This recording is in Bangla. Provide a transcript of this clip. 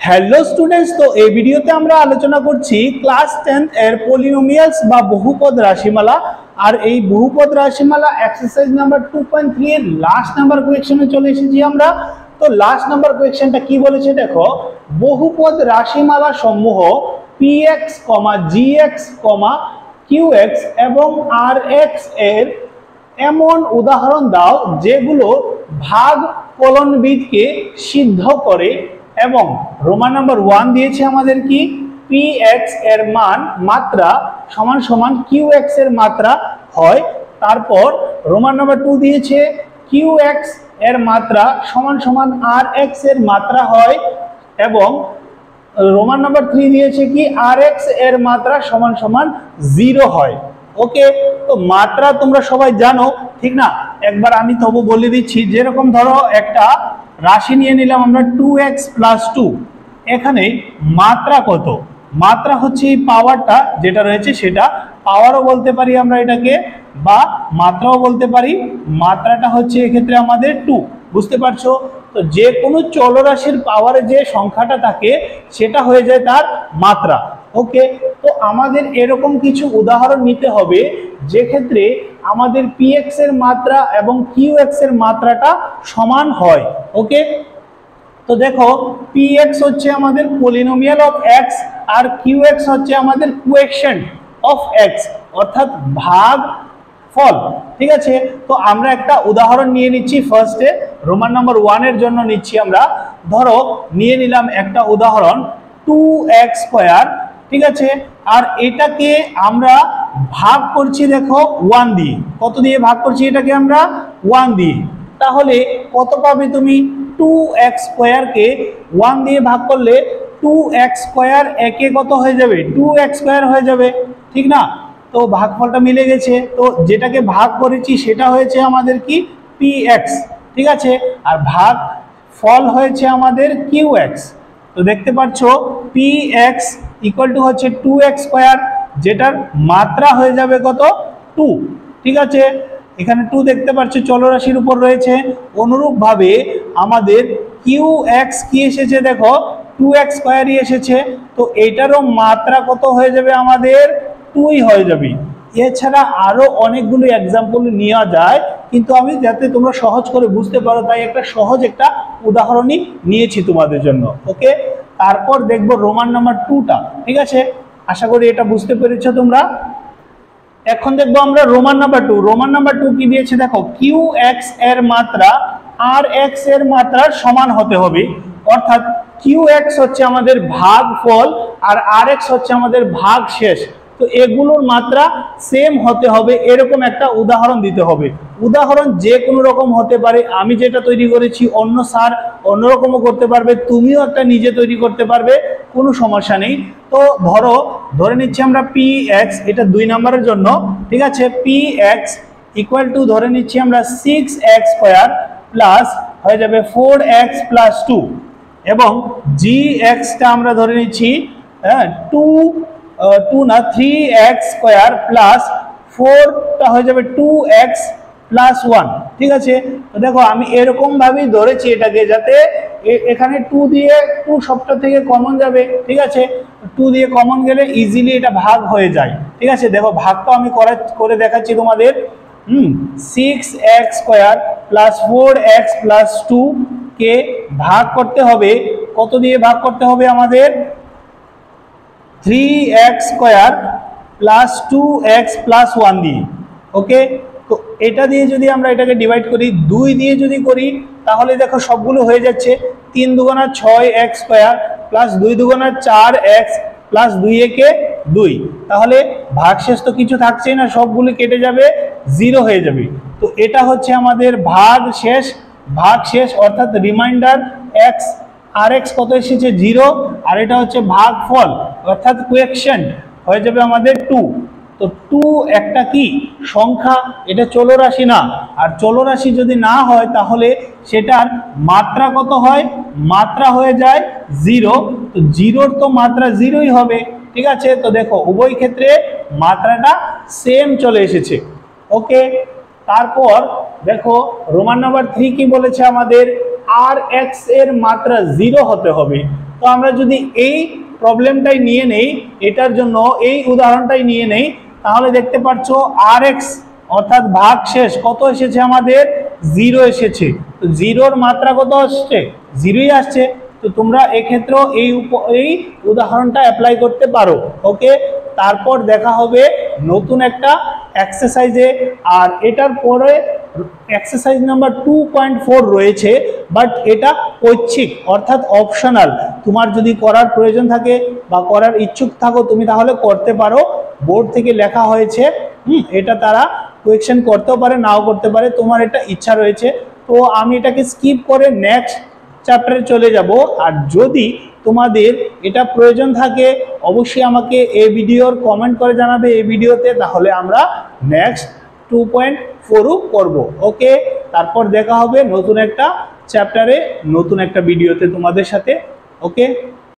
হ্যালো স্টুডেন্টস, তো এই ভিডিওতে আমরা আলোচনা করছি ক্লাস 10 এর পলিনোমিয়ালস বা বহুপদ রাশিমালা। আর এই বহুপদ রাশিমালা এক্সারসাইজ নাম্বার 2.3 এর লাস্ট নাম্বার কোয়েশ্চনে চলে এসেছি আমরা। তো লাস্ট নাম্বার কোয়েশ্চনটা কি বলেছে দেখো, বহুপদ রাশিমালা সমূহ px, gx, qx এবং rx এর এমন উদাহরণ দাও যেগুলো ভাগ ফলনবিদকে সিদ্ধ করে। এবং রোমান নাম্বার 1 দিয়েছে আমাদের কি px এর মান মাত্রা সমান সমান qx এর মাত্রা হয়। তারপর রোমান নাম্বার 2 দিয়েছে qx এর মাত্রা সমান সমান rx এর মাত্রা হয়। এবং রোমান নাম্বার 3 দিয়েছে কি rx এর মাত্রা সমান সমান 0 হয়। ওকে, তো মাত্রা তোমরা সবাই জানো ঠিক না, একবার আমি তবু বলে দিচ্ছি। যেরকম ধরো একটা রাশি নিয়ে নিলাম আমরা 2x + 2, এখানে মাত্রা কত? মাত্রা হচ্ছে এই পাওয়ারটা যেটা রয়েছে সেটা, পাওয়ারও বলতে পারি আমরা এটাকে বা মাত্রাও বলতে পারি। মাত্রাটা হচ্ছে এক্ষেত্রে আমাদের 2, বুঝতে পারছো? তো যে কোনো চলরাশির পাওয়ারে যে সংখ্যাটা থাকে সেটা হয়ে যায় তার মাত্রা। ওকে, তো আমাদের এরকম কিছু উদাহরণ নিতে হবে যে ক্ষেত্রে আমাদের px এর মাত্রা এবং qx এর মাত্রাটা সমান হয়। ওকে, তো দেখো px হচ্ছে আমাদের পলিনোমিয়াল অফ x আর qx হচ্ছে আমাদের কোএফিশিয়েন্ট অফ x, অর্থাৎ ভাগ ফল। ঠিক আছে, তো আমরা একটা উদাহরণ নিয়ে নিচ্ছি। ফার্স্টে রোমান নাম্বার 1 এর জন্য নিচ্ছি আমরা। ধরো নিয়ে নিলাম একটা উদাহরণ 2x²। ঠিক আছে, আর এটাকে আমরা ভাগ করছি দেখো 1 দিয়ে। কত দিয়ে ভাগ করছি এটাকে আমরা? 1 দিয়ে। তাহলে কত পাবে তুমি? 2x² কে 1 দিয়ে ভাগ করলে 2x² একে কত হয়ে যাবে? 2x² হয়ে যাবে, ঠিক না? তো ভাগফলটা মিলে গেছে। তো যেটাকে ভাগ করেছি সেটা হয়েছে আমাদের কি px, ঠিক আছে, আর ভাগ ফল হয়েছে আমাদের qx। তো দেখতে পাচ্ছ px = হচ্ছে 2x², যেটার মাত্রা হয়ে যাবে কত? 2, ঠিক আছে। এখানে 2 দেখতে পাচ্ছ চলরাশির উপর রয়েছে। অনুরূপভাবে আমাদের qx কি এসেছে দেখো, 2x² এসেছে। তো এটারও মাত্রা কত হয়ে যাবে আমাদের? 2 হয়ে যাবে। এছাড়া আরো অনেকগুলো एग्जांपल নেওয়া যায়, কিন্তু আমি যাতে তোমরা সহজ করে বুঝতে পারো তাই একটা সহজ একটা উদাহরণই নিয়েছি তোমাদের জন্য। ওকে, তারপর দেখবো রোমান নাম্বার 2টা। ঠিক আছে, আশা করি এটা বুঝতে পেরেছো তোমরা। এখন দেখবো আমরা রোমান নাম্বার 2। রোমান নাম্বার 2 কি দিয়েছে দেখো, qx এর মাত্রা rx এর মাত্রার সমান হতে হবে। অর্থাৎ qx হচ্ছে আমাদের ভাগফল আর rx হচ্ছে আমাদের ভাগশেষ। তো এগুলোর মাত্রা সেম হতে হবে, এরকম একটা উদাহরণ দিতে হবে। উদাহরণ যে কোনো রকম হতে পারে। আমি যেটা তৈরি করেছি অন্য স্যার অন্যরকমও করতে পারবে, তুমিও একটা নিজে তৈরি করতে পারবে, কোনো সমস্যা নেই। তো ধরে নিচ্ছি আমরা px, এটা 2 নম্বরের জন্য। ঠিক আছে, px = ধরে নিচ্ছি আমরা 6x² প্লাস হয়ে যাবে 4x + 2, এবং gx টা আমরা ধরে নিচ্ছি 3x² প্লাস 4টা হয়ে যাবে 2x + 1। ঠিক আছে, তো দেখো আমি এরকম ভাবেই ধরেছি এটাকে, যাতে এখানে 2 দিয়ে 2 সবটা থেকে কমন যাবে। ঠিক আছে, 2 দিয়ে কমন গেলে ইজিলি এটা ভাগ হয়ে যায়। ঠিক আছে, দেখো ভাগটা আমি করে দেখাচ্ছি তোমাদের। 6x² প্লাস 4x + 2 কে ভাগ করতে হবে কত দিয়ে? ভাগ করতে হবে আমাদের 3x² প্লাস 2x + 1 দিয়ে। ওকে, তো এটা দিয়ে যদি আমরা এটাকে ডিভাইড করি, 2 দিয়ে যদি করি তাহলে দেখো সবগুলো হয়ে যাচ্ছে 3 দুগুণা 6x² প্লাস 2 দুগুণা 4x প্লাস 2 একে 2। তাহলে ভাগশেষ তো কিছু থাকছেই না, সবগুলো কেটে যাবে, 0 হয়ে যাবে। তো এটা হচ্ছে আমাদের ভাগশেষ অর্থাৎ রিমাইন্ডার x। rx কত এসেছে? 0। আর এটা হচ্ছে ভাগফল অর্থাৎ কোএফিশিয়েন্ট হয়ে যাবে আমাদের 2। তো 2 একটা কি সংখ্যা, এটা চলরাশি না। আর চলরাশি যদি না হয় তাহলে সেটার মাত্রা কত হয়? মাত্রা হয়ে যায় 0। তো 0-র তো মাত্রা 0ই হবে। ঠিক আছে, তো দেখো উভয় ক্ষেত্রে মাত্রাটা সেম চলে এসেছে। ওকে, তারপর দেখো রোমান নাম্বার 3 কি বলেছে আমাদের? rx এর মাত্রা 0 হতে হবে। তো আমরা যদি এই প্রবলেমটাই নিয়ে নেই, এটার জন্য এই উদাহরণটাই নিয়ে নেই, তাহলে দেখতে পাচ্ছ rx অর্থাৎ ভাগ শেষ কত এসেছে আমাদের 0 এসেছে। তো 0-র মাত্রা কত আসছে? 0ই আসছে। তো তোমরা এক্ষেত্রে এই উদাহরণটা অ্যাপ্লাই করতে পারো। ওকে, তারপর দেখা হবে নতুন একটা এক্সারসাইজে। আর এটার পরে এক্সারসাইজ নাম্বার 2.4 রয়েছে, বাট এটা ঐচ্ছিক অর্থাৎ অপশনাল। তোমার যদি করার প্রয়োজন থাকে বা করার ইচ্ছুক থাকো তুমি তাহলে করতে পারো। বোর্ড থেকে লেখা হয়েছে, এটা তারা কোয়েকশন করতেও পারে নাও করতে পারে, তোমার এটা ইচ্ছা রয়েছে। তো আমি এটাকে স্কিপ করে নেক্সট চ্যাপ্টারে চলে যাব। আর যদি তোমাদের এটা প্রয়োজন থাকে অবশ্যই আমাকে এই ভিডিওর কমেন্ট করে জানাবে এই ভিডিওতে, তাহলে আমরা নেক্সট 2.4ও করব। ওকে, তারপর দেখা হবে নতুন একটা চ্যাপ্টারে নতুন একটা ভিডিওতে তোমাদের সাথে। ওকে।